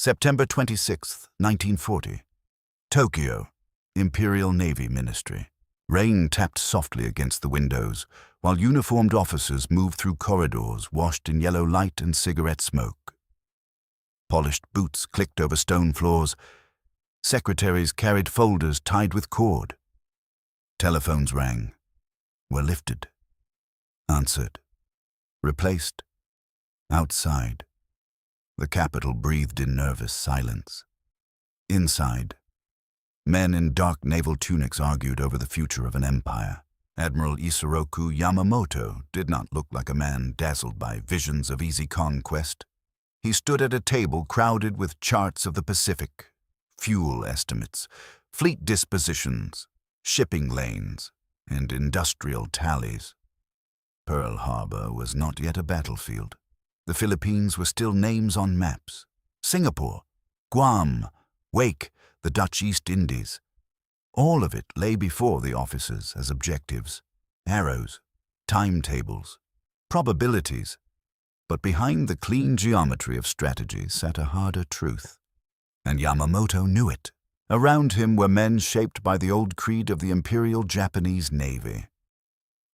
September 26, 1940. Tokyo, Imperial Navy Ministry. Rain tapped softly against the windows, while uniformed officers moved through corridors washed in yellow light and cigarette smoke. Polished boots clicked over stone floors. Secretaries carried folders tied with cord. Telephones rang, were lifted, answered, replaced. Outside, the capital breathed in nervous silence. Inside, men in dark naval tunics argued over the future of an empire. Admiral Isoroku Yamamoto did not look like a man dazzled by visions of easy conquest. He stood at a table crowded with charts of the Pacific, fuel estimates, fleet dispositions, shipping lanes, and industrial tallies. Pearl Harbor was not yet a battlefield. The Philippines were still names on maps. Singapore, Guam, Wake, the Dutch East Indies. All of it lay before the officers as objectives, arrows, timetables, probabilities. But behind the clean geometry of strategy sat a harder truth. And Yamamoto knew it. Around him were men shaped by the old creed of the Imperial Japanese Navy.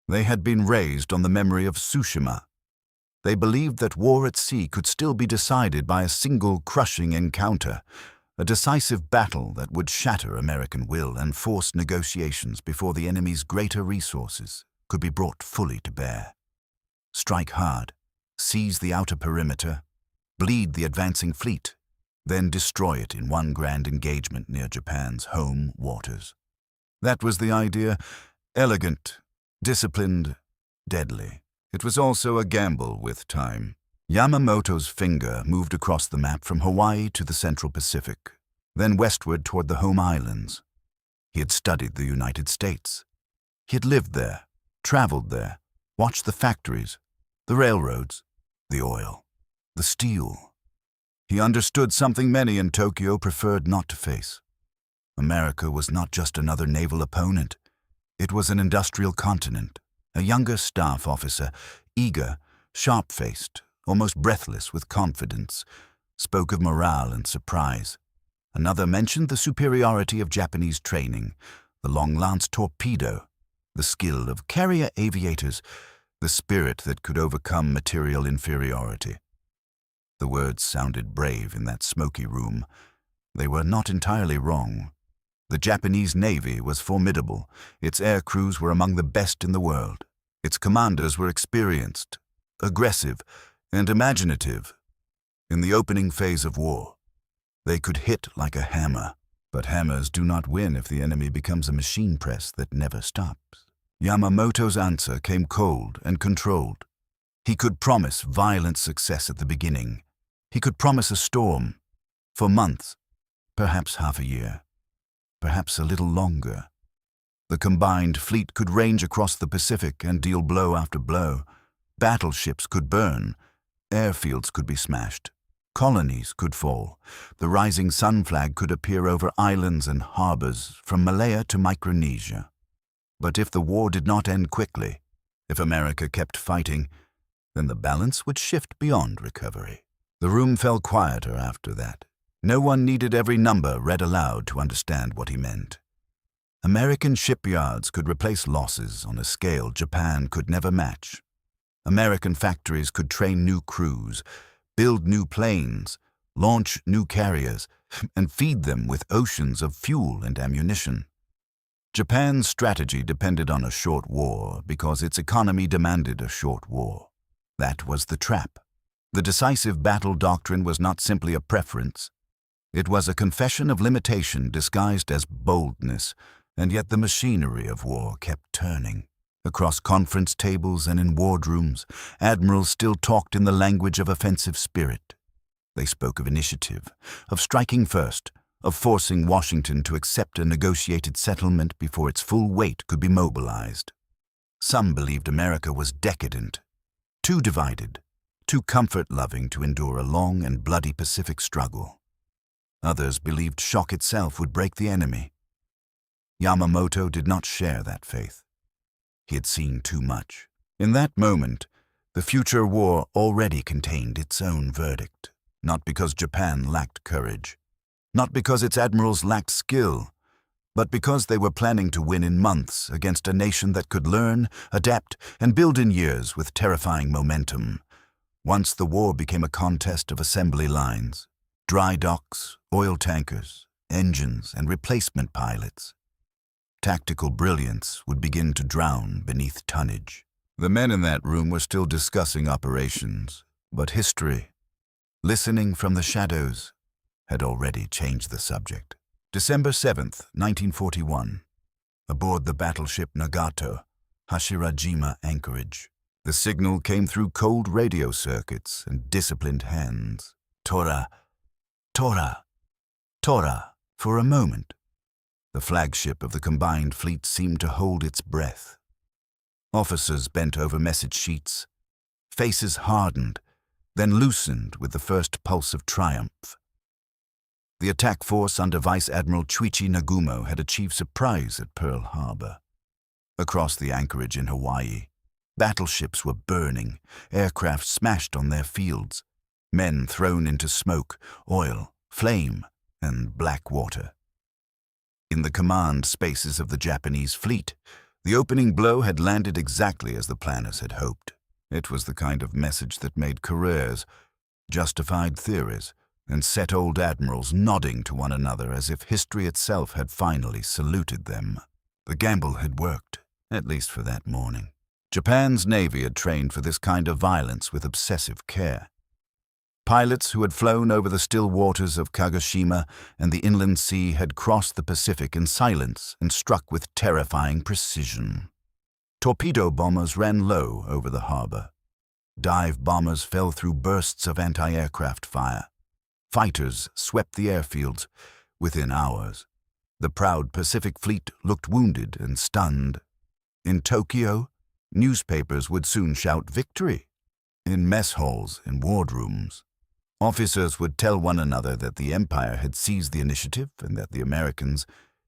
They had been raised on the memory of Tsushima. They believed that war at sea could still be decided by a single crushing encounter, a decisive battle that would shatter American will and force negotiations before the enemy's greater resources could be brought fully to bear. Strike hard, seize the outer perimeter, bleed the advancing fleet, then destroy it in one grand engagement near Japan's home waters. That was the idea, elegant, disciplined, deadly. It was also a gamble with time. Yamamoto's finger moved across the map from Hawaii to the Central Pacific, then westward toward the home islands. He had studied the United States. He had lived there, traveled there, watched the factories, the railroads, the oil, the steel. He understood something many in Tokyo preferred not to face. America was not just another naval opponent. It was an industrial continent. A younger staff officer, eager, sharp-faced, almost breathless with confidence, spoke of morale and surprise. Another mentioned the superiority of Japanese training, the long-lance torpedo, the skill of carrier aviators, the spirit that could overcome material inferiority. The words sounded brave in that smoky room. They were not entirely wrong. The Japanese Navy was formidable. Its air crews were among the best in the world. Its commanders were experienced, aggressive, and imaginative. In the opening phase of war, they could hit like a hammer, but hammers do not win if the enemy becomes a machine press that never stops. Yamamoto's answer came cold and controlled. He could promise violent success at the beginning. He could promise a storm for months, perhaps half a year. Perhaps a little longer. The combined fleet could range across the Pacific and deal blow after blow. Battleships could burn. Airfields could be smashed. Colonies could fall. The rising sun flag could appear over islands and harbors from Malaya to Micronesia. But if the war did not end quickly, if America kept fighting, then the balance would shift beyond recovery. The room fell quieter after that. No one needed every number read aloud to understand what he meant. American shipyards could replace losses on a scale Japan could never match. American factories could train new crews, build new planes, launch new carriers, and feed them with oceans of fuel and ammunition. Japan's strategy depended on a short war because its economy demanded a short war. That was the trap. The decisive battle doctrine was not simply a preference. It was a confession of limitation disguised as boldness, and yet the machinery of war kept turning. Across conference tables and in wardrooms, admirals still talked in the language of offensive spirit. They spoke of initiative, of striking first, of forcing Washington to accept a negotiated settlement before its full weight could be mobilized. Some believed America was decadent, too divided, too comfort-loving to endure a long and bloody Pacific struggle. Others believed shock itself would break the enemy. Yamamoto did not share that faith. He had seen too much. In that moment, the future war already contained its own verdict. not because Japan lacked courage, not because its admirals lacked skill, but because they were planning to win in months against a nation that could learn, adapt, and build in years with terrifying momentum. Once the war became a contest of assembly lines, dry docks, oil tankers, engines, and replacement pilots, tactical brilliance would begin to drown beneath tonnage. The men in that room were still discussing operations, but history, listening from the shadows, had already changed the subject. December 7th, 1941. Aboard the battleship Nagato, Hashirajima anchorage. The signal came through cold radio circuits and disciplined hands. Tora, Tora, Tora. For a moment, the flagship of the combined fleet seemed to hold its breath. Officers bent over message sheets. Faces hardened, then loosened with the first pulse of triumph. The attack force under Vice Admiral Chuichi Nagumo had achieved surprise at Pearl Harbor. Across the anchorage in Hawaii, battleships were burning, aircraft smashed on their fields, men thrown into smoke, oil, flame, and black water. In the command spaces of the Japanese fleet, the opening blow had landed exactly as the planners had hoped. It was the kind of message that made careers, justified theories, and set old admirals nodding to one another as if history itself had finally saluted them. The gamble had worked, at least for that morning. Japan's Navy had trained for this kind of violence with obsessive care. Pilots who had flown over the still waters of Kagoshima and the inland sea had crossed the Pacific in silence and struck with terrifying precision. Torpedo bombers ran low over the harbor. Dive bombers fell through bursts of anti-aircraft fire. Fighters swept the airfields. Within hours, the proud Pacific Fleet looked wounded and stunned. In Tokyo, newspapers would soon shout victory. In mess halls and wardrooms, officers would tell one another that the Empire had seized the initiative and that the Americans,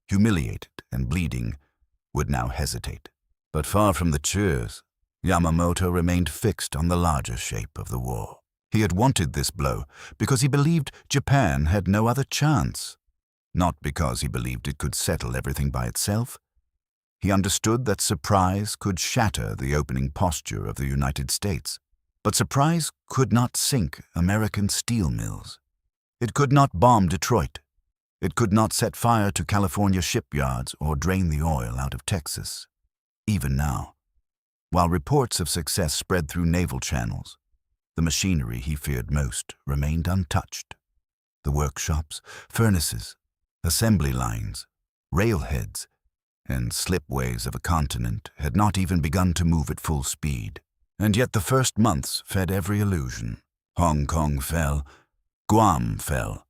humiliated and bleeding, would now hesitate. But far from the cheers, Yamamoto remained fixed on the larger shape of the war. He had wanted this blow because he believed Japan had no other chance, not because he believed it could settle everything by itself. He understood that surprise could shatter the opening posture of the United States, but surprise could not sink American steel mills. It could not bomb Detroit. It could not set fire to California shipyards or drain the oil out of Texas. Even now, while reports of success spread through naval channels, the machinery he feared most remained untouched. The workshops, furnaces, assembly lines, railheads, and slipways of a continent had not even begun to move at full speed. And yet the first months fed every illusion. Hong Kong fell. Guam fell.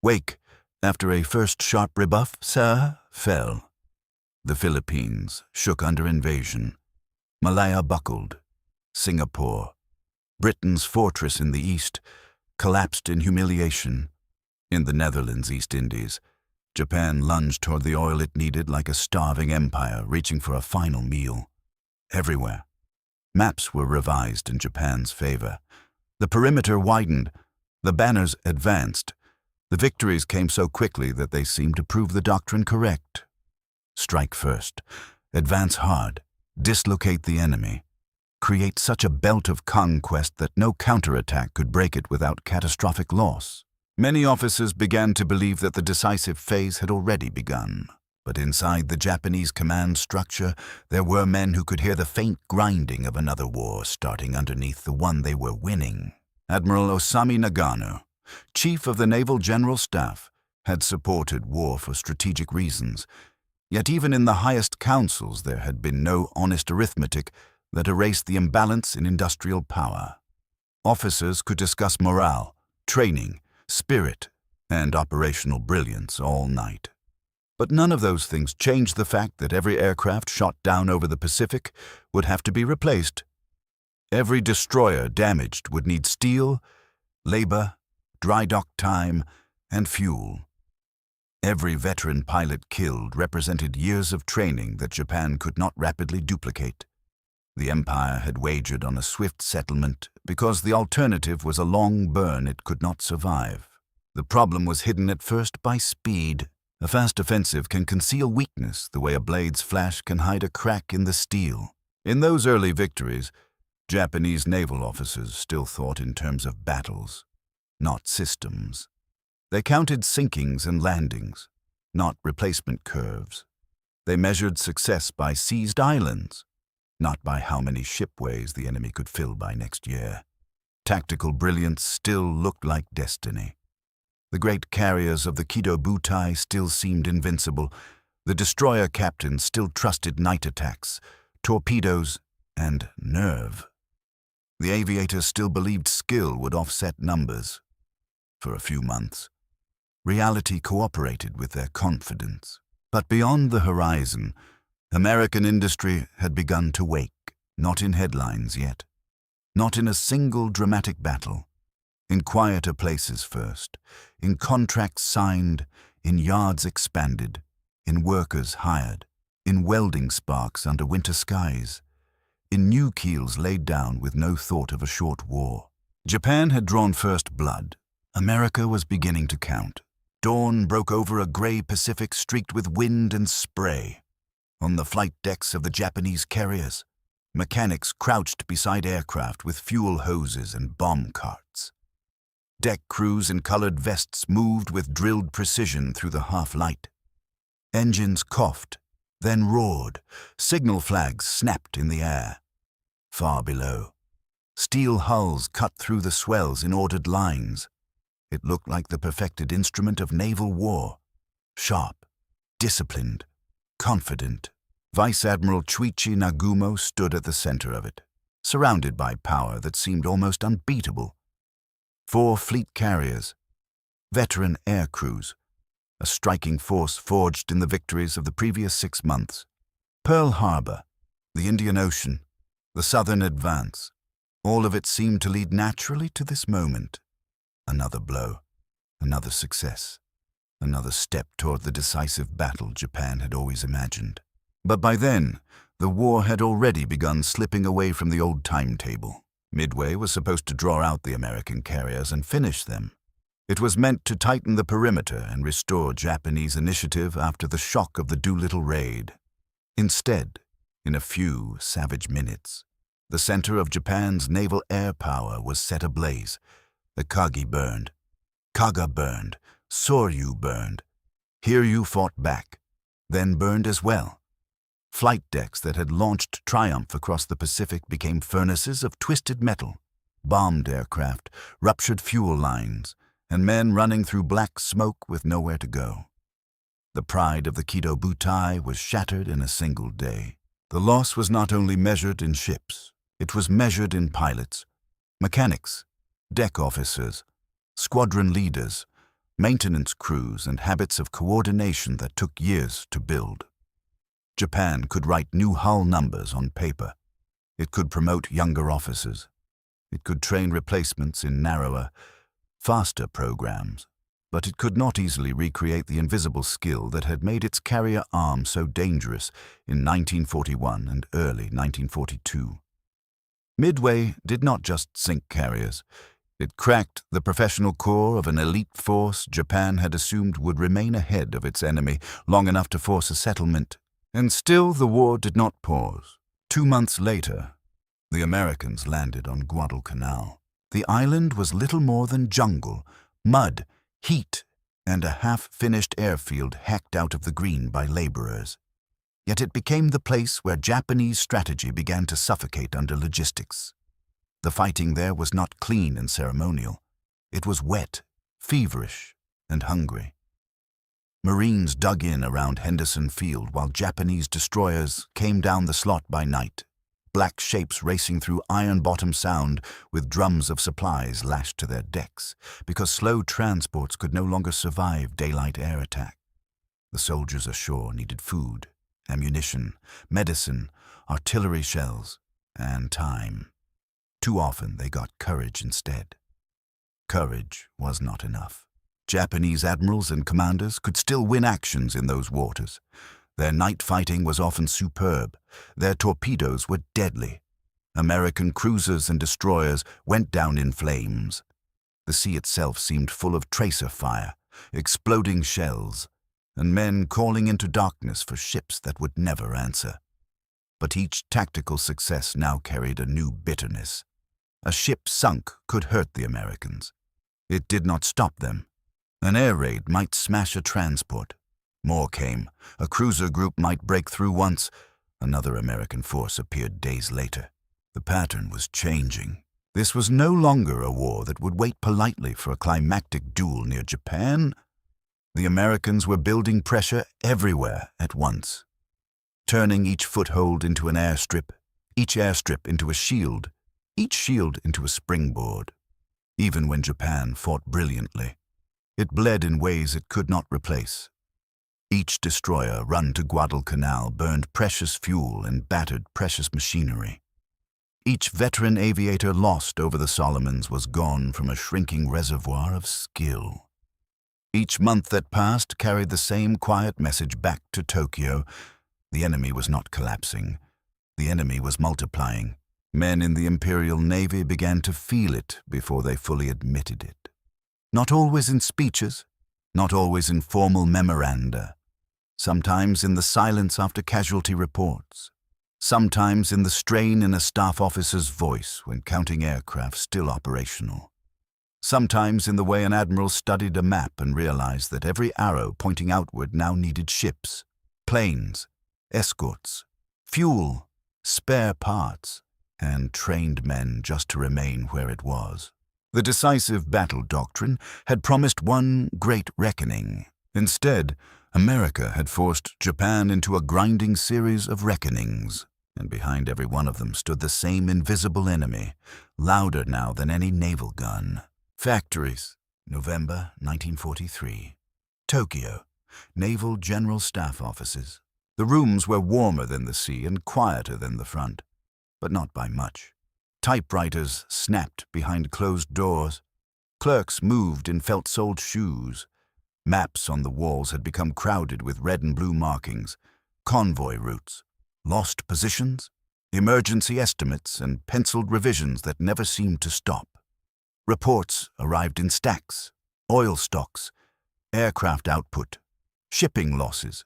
Wake, after a first sharp rebuff, sir, fell. The Philippines shook under invasion. Malaya buckled. Singapore, Britain's fortress in the east, collapsed in humiliation. In the Netherlands East Indies, Japan lunged toward the oil it needed like a starving empire reaching for a final meal. Everywhere, maps were revised in Japan's favor. The perimeter widened. The banners advanced. The victories came so quickly that they seemed to prove the doctrine correct. Strike first, advance hard, dislocate the enemy, create such a belt of conquest that no counterattack could break it without catastrophic loss. Many officers began to believe that the decisive phase had already begun. But inside the Japanese command structure, there were men who could hear the faint grinding of another war starting underneath the one they were winning. Admiral Osami Nagano, chief of the Naval General Staff, had supported war for strategic reasons. Yet even in the highest councils there had been no honest arithmetic that erased the imbalance in industrial power. Officers could discuss morale, training, spirit, and operational brilliance all night. But none of those things changed the fact that every aircraft shot down over the Pacific would have to be replaced. Every destroyer damaged would need steel, labor, dry dock time, and fuel. Every veteran pilot killed represented years of training that Japan could not rapidly duplicate. The Empire had wagered on a swift settlement because the alternative was a long burn it could not survive. The problem was hidden at first by speed. A fast offensive can conceal weakness the way a blade's flash can hide a crack in the steel. In those early victories, Japanese naval officers still thought in terms of battles, not systems. They counted sinkings and landings, not replacement curves. They measured success by seized islands, not by how many shipways the enemy could fill by next year. Tactical brilliance still looked like destiny. The great carriers of the Kido Butai still seemed invincible. The destroyer captains still trusted night attacks, torpedoes, and nerve. The aviators still believed skill would offset numbers. For a few months, reality cooperated with their confidence. But beyond the horizon, American industry had begun to wake, not in headlines yet, not in a single dramatic battle, in quieter places first, in contracts signed, in yards expanded, in workers hired, in welding sparks under winter skies, in new keels laid down with no thought of a short war. Japan had drawn first blood. America was beginning to count. Dawn broke over a gray Pacific streaked with wind and spray. On the flight decks of the Japanese carriers, mechanics crouched beside aircraft with fuel hoses and bomb carts. Deck crews in colored vests moved with drilled precision through the half-light. Engines coughed, then roared. Signal flags snapped in the air. Far below, steel hulls cut through the swells in ordered lines. It looked like the perfected instrument of naval war. Sharp, disciplined, confident. Vice Admiral Chuichi Nagumo stood at the center of it, surrounded by power that seemed almost unbeatable. 4 fleet carriers, veteran air crews, a striking force forged in the victories of the previous 6 months. Pearl Harbor, the Indian Ocean, the Southern Advance, all of it seemed to lead naturally to this moment. Another blow, another success, another step toward the decisive battle Japan had always imagined. But by then, the war had already begun slipping away from the old timetable. Midway was supposed to draw out the American carriers and finish them. It was meant to tighten the perimeter and restore Japanese initiative after the shock of the Doolittle raid. Instead, in a few savage minutes, the center of Japan's naval air power was set ablaze. The Kagi burned, Kaga burned, Soryu burned. Hiryu fought back, then burned as well. Flight decks that had launched triumph across the Pacific became furnaces of twisted metal, bombed aircraft, ruptured fuel lines, and men running through black smoke with nowhere to go. The pride of the Kido Butai was shattered in a single day. The loss was not only measured in ships, it was measured in pilots, mechanics, deck officers, squadron leaders, maintenance crews, and habits of coordination that took years to build. Japan could write new hull numbers on paper. It could promote younger officers. It could train replacements in narrower, faster programs. But it could not easily recreate the invisible skill that had made its carrier arm so dangerous in 1941 and early 1942. Midway did not just sink carriers. It cracked the professional core of an elite force Japan had assumed would remain ahead of its enemy long enough to force a settlement. And still the war did not pause. 2 months later, the Americans landed on Guadalcanal. The island was little more than jungle, mud, heat, and a half-finished airfield hacked out of the green by laborers. Yet it became the place where Japanese strategy began to suffocate under logistics. The fighting there was not clean and ceremonial. It was wet, feverish, and hungry. Marines dug in around Henderson Field while Japanese destroyers came down the slot by night, black shapes racing through Iron Bottom Sound with drums of supplies lashed to their decks, because slow transports could no longer survive daylight air attack. The soldiers ashore needed food, ammunition, medicine, artillery shells, and time. Too often they got courage instead. Courage was not enough. Japanese admirals and commanders could still win actions in those waters. Their night fighting was often superb. Their torpedoes were deadly. American cruisers and destroyers went down in flames. The sea itself seemed full of tracer fire, exploding shells, and men calling into darkness for ships that would never answer. But each tactical success now carried a new bitterness. A ship sunk could hurt the Americans. It did not stop them. An air raid might smash a transport. More came. A cruiser group might break through once. Another American force appeared days later. The pattern was changing. This was no longer a war that would wait politely for a climactic duel near Japan. The Americans were building pressure everywhere at once, turning each foothold into an airstrip, each airstrip into a shield, each shield into a springboard. Even when Japan fought brilliantly, it bled in ways it could not replace. Each destroyer run to Guadalcanal burned precious fuel and battered precious machinery. Each veteran aviator lost over the Solomons was gone from a shrinking reservoir of skill. Each month that passed carried the same quiet message back to Tokyo. The enemy was not collapsing. The enemy was multiplying. Men in the Imperial Navy began to feel it before they fully admitted it. Not always in speeches, not always in formal memoranda. Sometimes in the silence after casualty reports. Sometimes in the strain in a staff officer's voice when counting aircraft still operational. Sometimes in the way an admiral studied a map and realized that every arrow pointing outward now needed ships, planes, escorts, fuel, spare parts, and trained men just to remain where it was. The decisive battle doctrine had promised one great reckoning. Instead, America had forced Japan into a grinding series of reckonings, and behind every one of them stood the same invisible enemy, louder now than any naval gun. Factories, November 1943. Tokyo, Naval General Staff Offices. The rooms were warmer than the sea and quieter than the front, but not by much. Typewriters snapped behind closed doors. Clerks moved in felt-soled shoes. Maps on the walls had become crowded with red and blue markings, convoy routes, lost positions, emergency estimates, and penciled revisions that never seemed to stop. Reports arrived in stacks, oil stocks, aircraft output, shipping losses,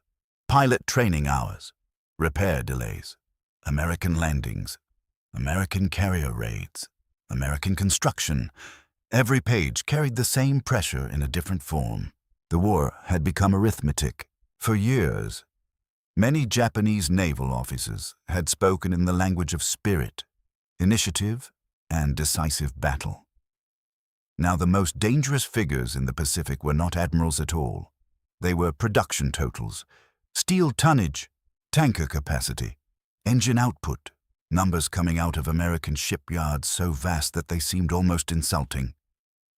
pilot training hours, repair delays, American landings, American carrier raids, American construction. Every page carried the same pressure in a different form. The war had become arithmetic. For years, many Japanese naval officers had spoken in the language of spirit, initiative, and decisive battle. Now the most dangerous figures in the Pacific were not admirals at all. They were production totals, steel tonnage, tanker capacity, engine output, numbers coming out of American shipyards so vast that they seemed almost insulting.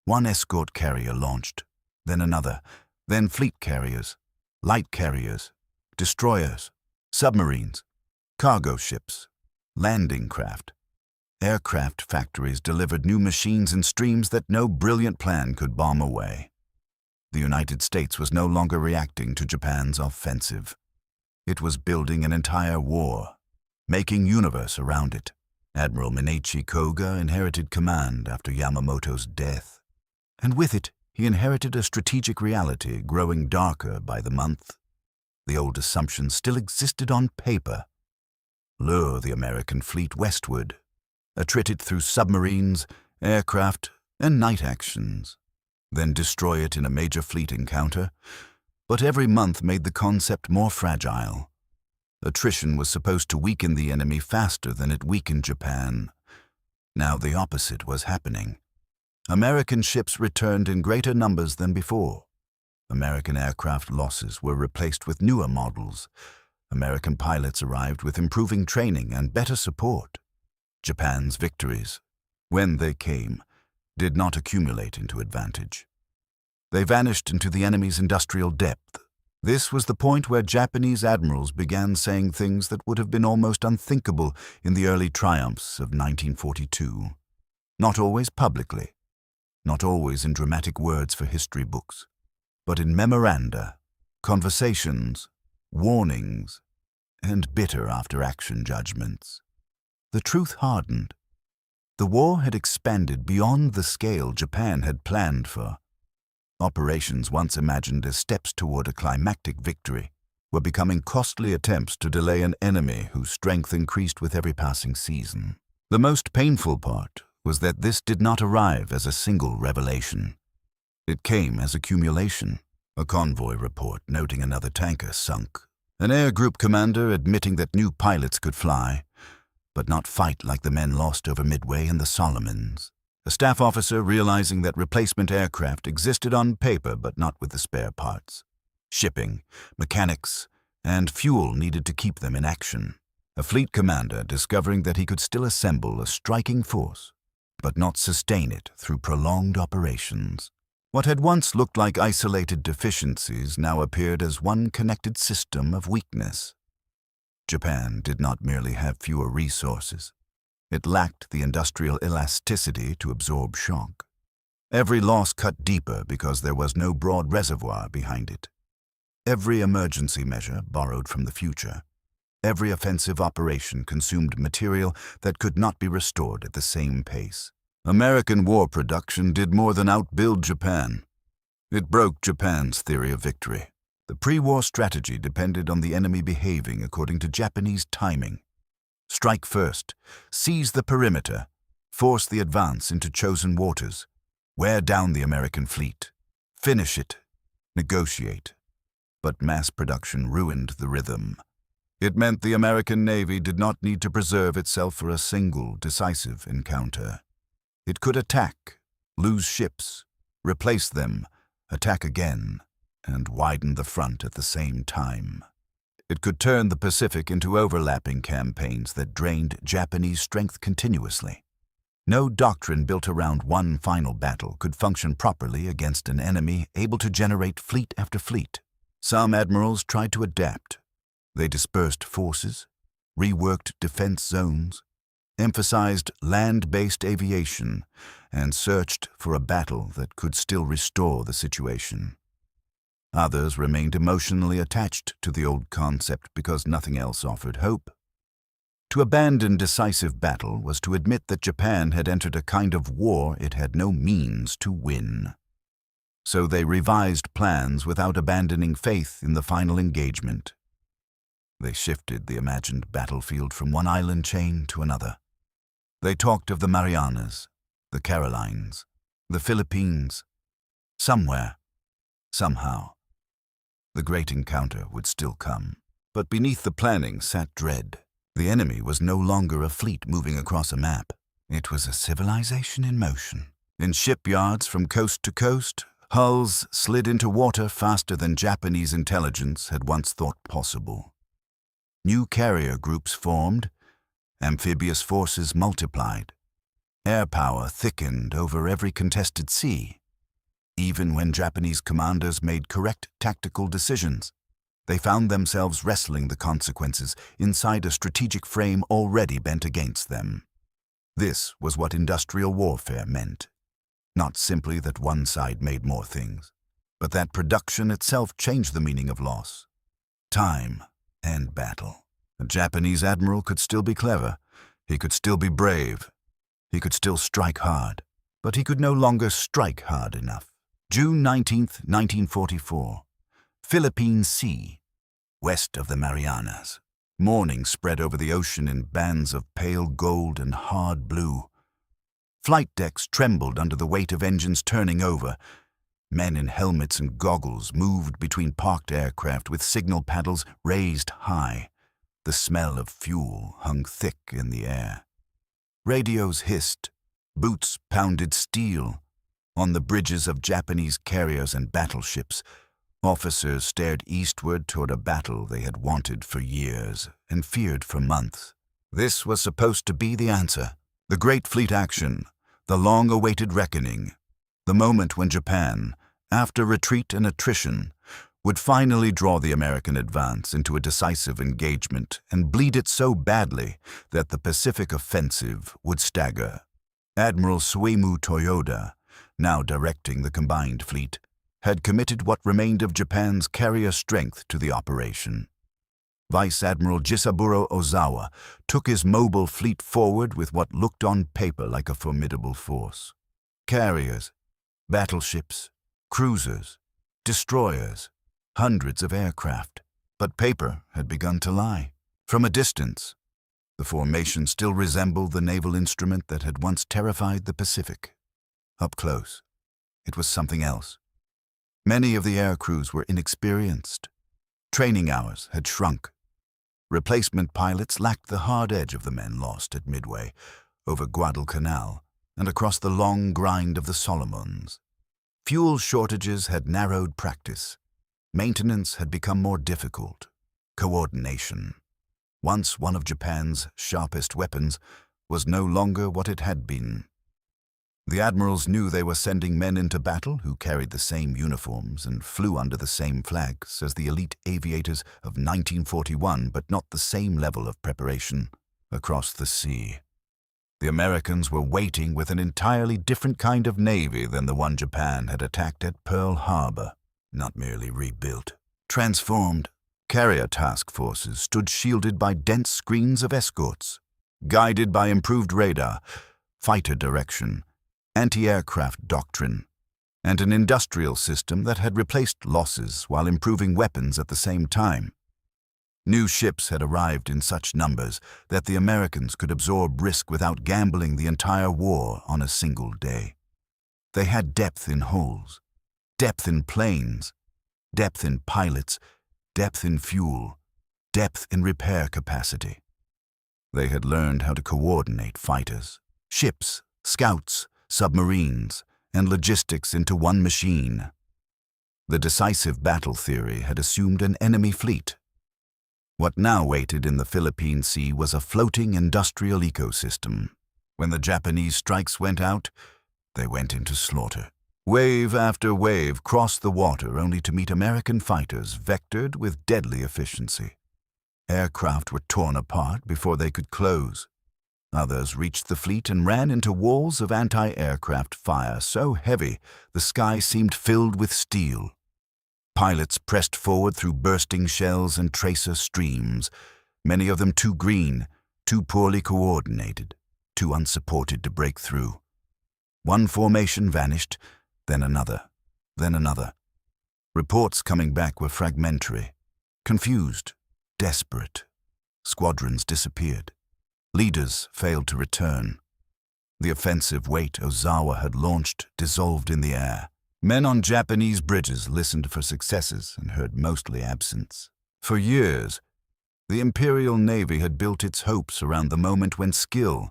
One escort carrier launched, then another, then fleet carriers, light carriers, destroyers, submarines, cargo ships, landing craft. Aircraft factories delivered new machines in streams that no brilliant plan could bomb away. The United States was no longer reacting to Japan's offensive. It was building an entire war, making universe around it. Admiral Minechi Koga inherited command after Yamamoto's death, and with it, he inherited a strategic reality growing darker by the month. The old assumptions still existed on paper. Lure the American fleet westward, attrit it through submarines, aircraft, and night actions, then destroy it in a major fleet encounter. But every month made the concept more fragile. Attrition was supposed to weaken the enemy faster than it weakened Japan. Now the opposite was happening. American ships returned in greater numbers than before. American aircraft losses were replaced with newer models. American pilots arrived with improving training and better support. Japan's victories, when they came, did not accumulate into advantage. They vanished into the enemy's industrial depth. This was the point where Japanese admirals began saying things that would have been almost unthinkable in the early triumphs of 1942. Not always publicly, not always in dramatic words for history books, but in memoranda, conversations, warnings, and bitter after-action judgments. the truth hardened. The war had expanded beyond the scale Japan had planned for. Operations once imagined as steps toward a climactic victory were becoming costly attempts to delay an enemy whose strength increased with every passing season. The most painful part was that this did not arrive as a single revelation. It came as accumulation, a convoy report noting another tanker sunk, an air group commander admitting that new pilots could fly, but not fight like the men lost over Midway and the Solomons. A staff officer realizing that replacement aircraft existed on paper but not with the spare parts. Shipping, mechanics, and fuel needed to keep them in action. A fleet commander discovering that he could still assemble a striking force, but not sustain it through prolonged operations. What had once looked like isolated deficiencies now appeared as one connected system of weakness. Japan did not merely have fewer resources. It lacked the industrial elasticity to absorb shock. Every loss cut deeper because there was no broad reservoir behind it. Every emergency measure borrowed from the future. Every offensive operation consumed material that could not be restored at the same pace. American war production did more than outbuild Japan. It broke Japan's theory of victory. The pre-war strategy depended on the enemy behaving according to Japanese timing. Strike first, seize the perimeter, force the advance into chosen waters, wear down the American fleet, finish it, negotiate. But mass production ruined the rhythm. It meant the American Navy did not need to preserve itself for a single, decisive encounter. It could attack, lose ships, replace them, attack again, and widen the front at the same time. It could turn the Pacific into overlapping campaigns that drained Japanese strength continuously. No doctrine built around one final battle could function properly against an enemy able to generate fleet after fleet. Some admirals tried to adapt. They dispersed forces, reworked defense zones, emphasized land-based aviation, and searched for a battle that could still restore the situation. Others remained emotionally attached to the old concept because nothing else offered hope. To abandon decisive battle was to admit that Japan had entered a kind of war it had no means to win. So they revised plans without abandoning faith in the final engagement. They shifted the imagined battlefield from one island chain to another. They talked of the Marianas, the Carolines, the Philippines. Somewhere, somehow, the great encounter would still come. But beneath the planning sat dread. The enemy was no longer a fleet moving across a map. It was a civilization in motion. In shipyards from coast to coast, hulls slid into water faster than Japanese intelligence had once thought possible. New carrier groups formed, amphibious forces multiplied. Air power thickened over every contested sea. Even when Japanese commanders made correct tactical decisions, they found themselves wrestling the consequences inside a strategic frame already bent against them. This was what industrial warfare meant. Not simply that one side made more things, but that production itself changed the meaning of loss, time, and battle. A Japanese admiral could still be clever, he could still be brave, he could still strike hard, but he could no longer strike hard enough. June 19th, 1944. Philippine Sea, west of the Marianas. Morning spread over the ocean in bands of pale gold and hard blue. Flight decks trembled under the weight of engines turning over. Men in helmets and goggles moved between parked aircraft with signal paddles raised high. The smell of fuel hung thick in the air. Radios hissed. Boots pounded steel. On the bridges of Japanese carriers and battleships, officers stared eastward toward a battle they had wanted for years and feared for months. This was supposed to be the answer. The great fleet action, the long-awaited reckoning, the moment when Japan, after retreat and attrition, would finally draw the American advance into a decisive engagement and bleed it so badly that the Pacific offensive would stagger. Admiral Suemu Toyoda, now directing the combined fleet, had committed what remained of Japan's carrier strength to the operation. Vice Admiral Jisaburo Ozawa took his mobile fleet forward with what looked on paper like a formidable force. Carriers, battleships, cruisers, destroyers, hundreds of aircraft. But paper had begun to lie. From a distance, the formation still resembled the naval instrument that had once terrified the Pacific. Up close, it was something else. Many of the air crews were inexperienced. Training hours had shrunk. Replacement pilots lacked the hard edge of the men lost at Midway, over Guadalcanal, and across the long grind of the Solomons. Fuel shortages had narrowed practice. Maintenance had become more difficult. Coordination, once one of Japan's sharpest weapons, was no longer what it had been. The admirals knew they were sending men into battle who carried the same uniforms and flew under the same flags as the elite aviators of 1941, but not the same level of preparation across the sea. The Americans were waiting with an entirely different kind of navy than the one Japan had attacked at Pearl Harbor, not merely rebuilt. Transformed, carrier task forces stood shielded by dense screens of escorts, guided by improved radar, fighter direction, anti-aircraft doctrine, and an industrial system that had replaced losses while improving weapons at the same time. New ships had arrived in such numbers that the Americans could absorb risk without gambling the entire war on a single day. They had depth in hulls, depth in planes, depth in pilots, depth in fuel, depth in repair capacity. They had learned how to coordinate fighters, ships, scouts, submarines, and logistics into one machine. The decisive battle theory had assumed an enemy fleet. What now waited in the Philippine Sea was a floating industrial ecosystem. When the Japanese strikes went out, they went into slaughter. Wave after wave crossed the water only to meet American fighters vectored with deadly efficiency. Aircraft were torn apart before they could close. Others reached the fleet and ran into walls of anti-aircraft fire so heavy the sky seemed filled with steel. Pilots pressed forward through bursting shells and tracer streams, many of them too green, too poorly coordinated, too unsupported to break through. One formation vanished, then another, then another. Reports coming back were fragmentary, confused, desperate. Squadrons disappeared. Leaders failed to return. The offensive weight Ozawa had launched dissolved in the air. Men on Japanese bridges listened for successes and heard mostly absence. For years, the Imperial Navy had built its hopes around the moment when skill,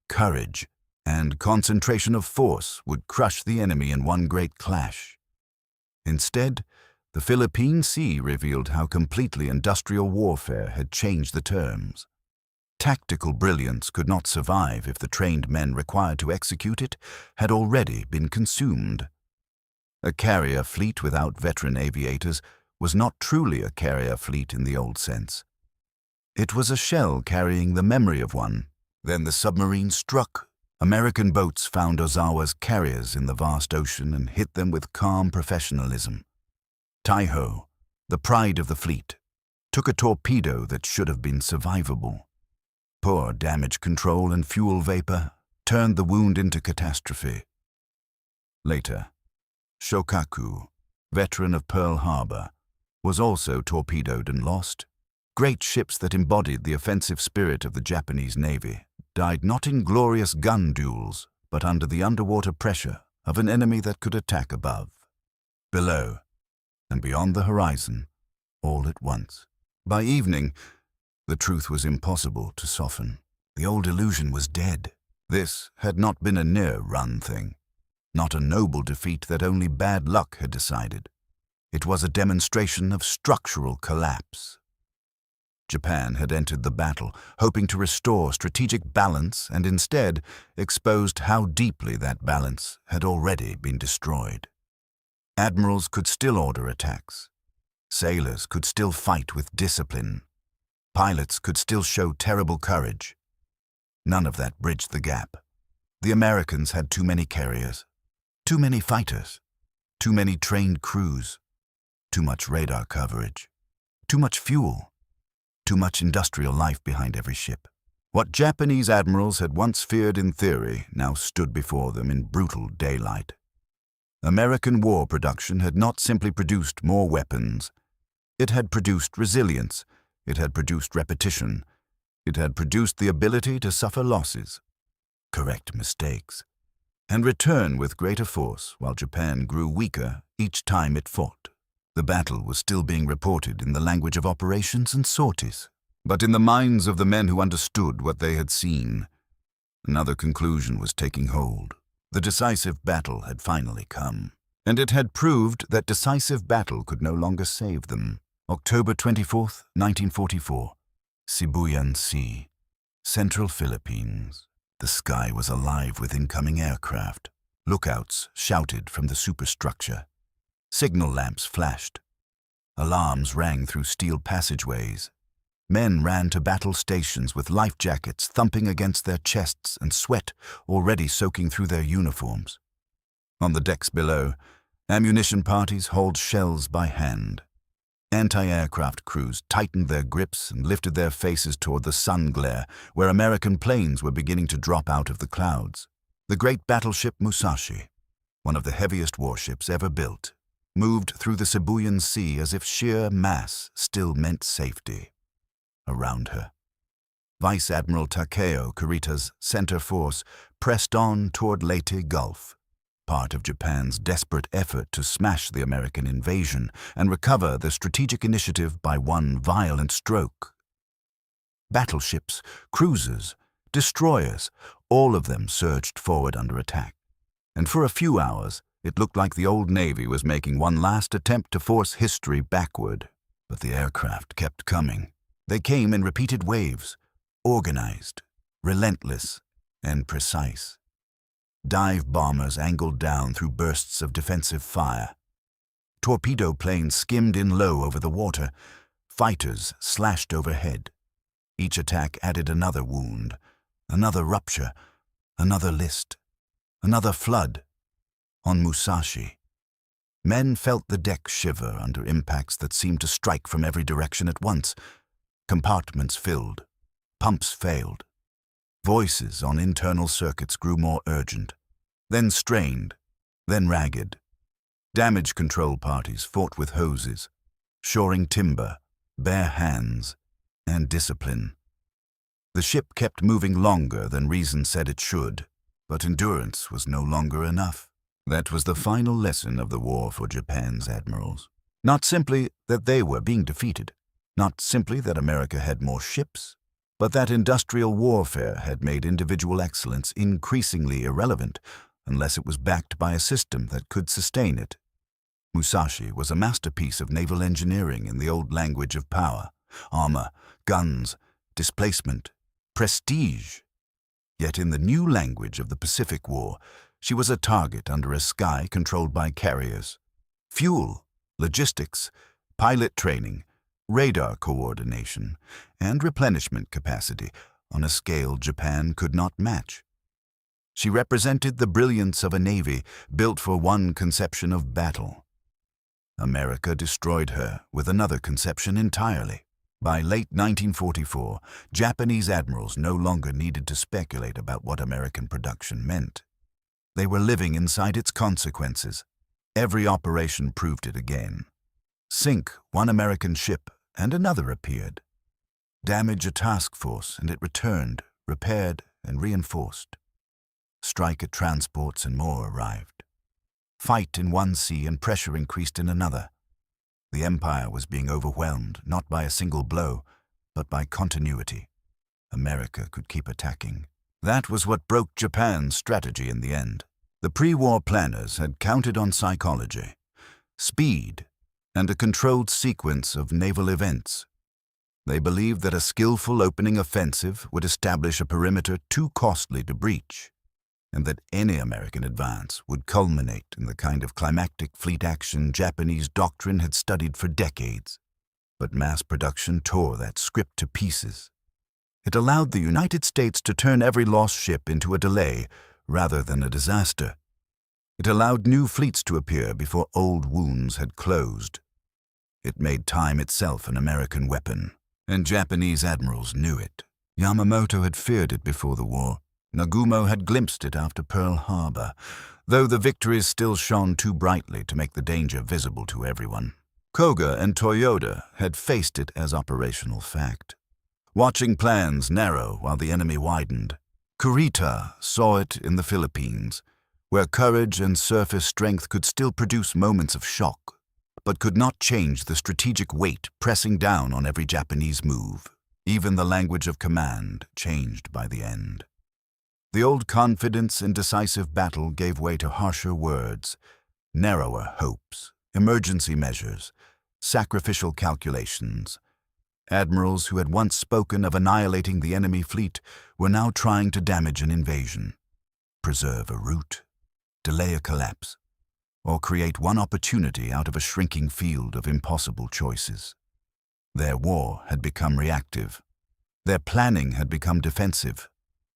courage, and concentration of force would crush the enemy in one great clash. Instead, the Philippine Sea revealed how completely industrial warfare had changed the terms. Tactical brilliance could not survive if the trained men required to execute it had already been consumed. A carrier fleet without veteran aviators was not truly a carrier fleet in the old sense. It was a shell carrying the memory of one. Then the submarine struck. American boats found Ozawa's carriers in the vast ocean and hit them with calm professionalism. Taiho, the pride of the fleet, took a torpedo that should have been survivable. Poor damage control and fuel vapor turned the wound into catastrophe. Later, Shokaku, veteran of Pearl Harbor, was also torpedoed and lost. Great ships that embodied the offensive spirit of the Japanese Navy died not in glorious gun duels, but under the underwater pressure of an enemy that could attack above, below, and beyond the horizon, all at once. By evening, the truth was impossible to soften. The old illusion was dead. This had not been a near-run thing, not a noble defeat that only bad luck had decided. It was a demonstration of structural collapse. Japan had entered the battle, hoping to restore strategic balance, and instead exposed how deeply that balance had already been destroyed. Admirals could still order attacks. Sailors could still fight with discipline. Pilots could still show terrible courage. None of that bridged the gap. The Americans had too many carriers, too many fighters, too many trained crews, too much radar coverage, too much fuel, too much industrial life behind every ship. What Japanese admirals had once feared in theory now stood before them in brutal daylight. American war production had not simply produced more weapons. It had produced resilience. It had produced repetition. It had produced the ability to suffer losses, correct mistakes, and return with greater force while Japan grew weaker each time it fought. The battle was still being reported in the language of operations and sorties, but in the minds of the men who understood what they had seen, another conclusion was taking hold. The decisive battle had finally come, and it had proved that decisive battle could no longer save them. October 24th, 1944, Philippine Sea, Central Philippines. The sky was alive with incoming aircraft. Lookouts shouted from the superstructure. Signal lamps flashed. Alarms rang through steel passageways. Men ran to battle stations with life jackets thumping against their chests and sweat already soaking through their uniforms. On the decks below, ammunition parties hauled shells by hand. Anti-aircraft crews tightened their grips and lifted their faces toward the sun glare where American planes were beginning to drop out of the clouds. The great battleship Musashi, one of the heaviest warships ever built, moved through the Philippine Sea as if sheer mass still meant safety. Around her, Vice Admiral Takeo Kurita's center force pressed on toward Leyte Gulf, part of Japan's desperate effort to smash the American invasion and recover the strategic initiative by one violent stroke. Battleships, cruisers, destroyers, all of them surged forward under attack, and for a few hours it looked like the old Navy was making one last attempt to force history backward. But the aircraft kept coming. They came in repeated waves, organized, relentless, and precise. Dive bombers angled down through bursts of defensive fire. Torpedo planes skimmed in low over the water. Fighters slashed overhead. Each attack added another wound, another rupture, another list, another flood. On Musashi, men felt the deck shiver under impacts that seemed to strike from every direction at once. Compartments filled, pumps failed. Voices on internal circuits grew more urgent, then strained, then ragged. Damage control parties fought with hoses, shoring timber, bare hands, and discipline. The ship kept moving longer than reason said it should, but endurance was no longer enough. That was the final lesson of the war for Japan's admirals. Not simply that they were being defeated, not simply that America had more ships, but that industrial warfare had made individual excellence increasingly irrelevant unless it was backed by a system that could sustain it. Musashi was a masterpiece of naval engineering in the old language of power, armor, guns, displacement, prestige. Yet in the new language of the Pacific War, she was a target under a sky controlled by carriers. Fuel, logistics, pilot training, radar coordination, and replenishment capacity on a scale Japan could not match. She represented the brilliance of a navy built for one conception of battle. America destroyed her with another conception entirely. By late 1944, Japanese admirals no longer needed to speculate about what American production meant. They were living inside its consequences. Every operation proved it again. Sink one American ship, and another appeared. Damage a task force, and it returned, repaired, and reinforced. Strike at transports, and more arrived. Fight in one sea, and pressure increased in another. The empire was being overwhelmed, not by a single blow, but by continuity. America could keep attacking. That was what broke Japan's strategy in the end. The pre-war planners had counted on psychology, speed, and a controlled sequence of naval events. They believed that a skillful opening offensive would establish a perimeter too costly to breach, and that any American advance would culminate in the kind of climactic fleet action Japanese doctrine had studied for decades. But mass production tore that script to pieces. It allowed the United States to turn every lost ship into a delay rather than a disaster. It allowed new fleets to appear before old wounds had closed. It made time itself an American weapon. And Japanese admirals knew it. Yamamoto had feared it before the war. Nagumo had glimpsed it after Pearl Harbor, though the victories still shone too brightly to make the danger visible to everyone. Koga and Toyota had faced it as operational fact, watching plans narrow while the enemy widened. Kurita saw it in the Philippines, where courage and surface strength could still produce moments of shock, but could not change the strategic weight pressing down on every Japanese move. Even the language of command changed by the end. The old confidence in decisive battle gave way to harsher words, narrower hopes, emergency measures, sacrificial calculations. Admirals who had once spoken of annihilating the enemy fleet were now trying to damage an invasion, preserve a route, delay a collapse, or create one opportunity out of a shrinking field of impossible choices. Their war had become reactive. Their planning had become defensive.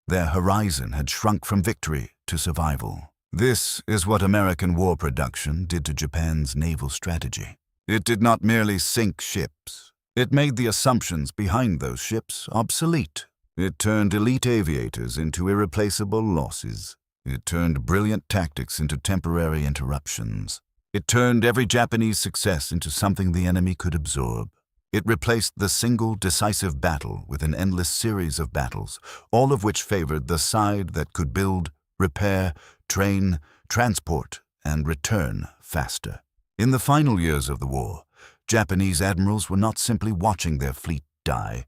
Their horizon had shrunk from victory to survival. This is what American war production did to Japan's naval strategy. It did not merely sink ships. It made the assumptions behind those ships obsolete. It turned elite aviators into irreplaceable losses. It turned brilliant tactics into temporary interruptions. It turned every Japanese success into something the enemy could absorb. It replaced the single decisive battle with an endless series of battles, all of which favored the side that could build, repair, train, transport, and return faster. In the final years of the war, Japanese admirals were not simply watching their fleet die.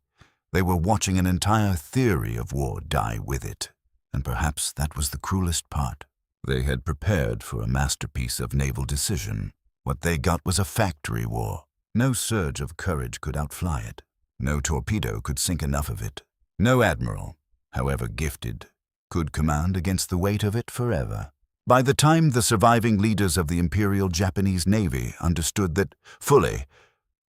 They were watching an entire theory of war die with it. And perhaps that was the cruelest part. They had prepared for a masterpiece of naval decision. What they got was a factory war. No surge of courage could outfly it. No torpedo could sink enough of it. No admiral, however gifted, could command against the weight of it forever. By the time the surviving leaders of the Imperial Japanese Navy understood that, fully,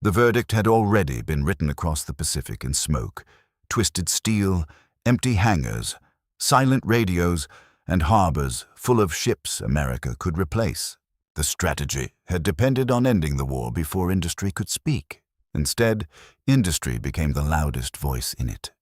the verdict had already been written across the Pacific in smoke, twisted steel, empty hangars, silent radios, and harbors full of ships America could replace. The strategy had depended on ending the war before industry could speak. Instead, industry became the loudest voice in it.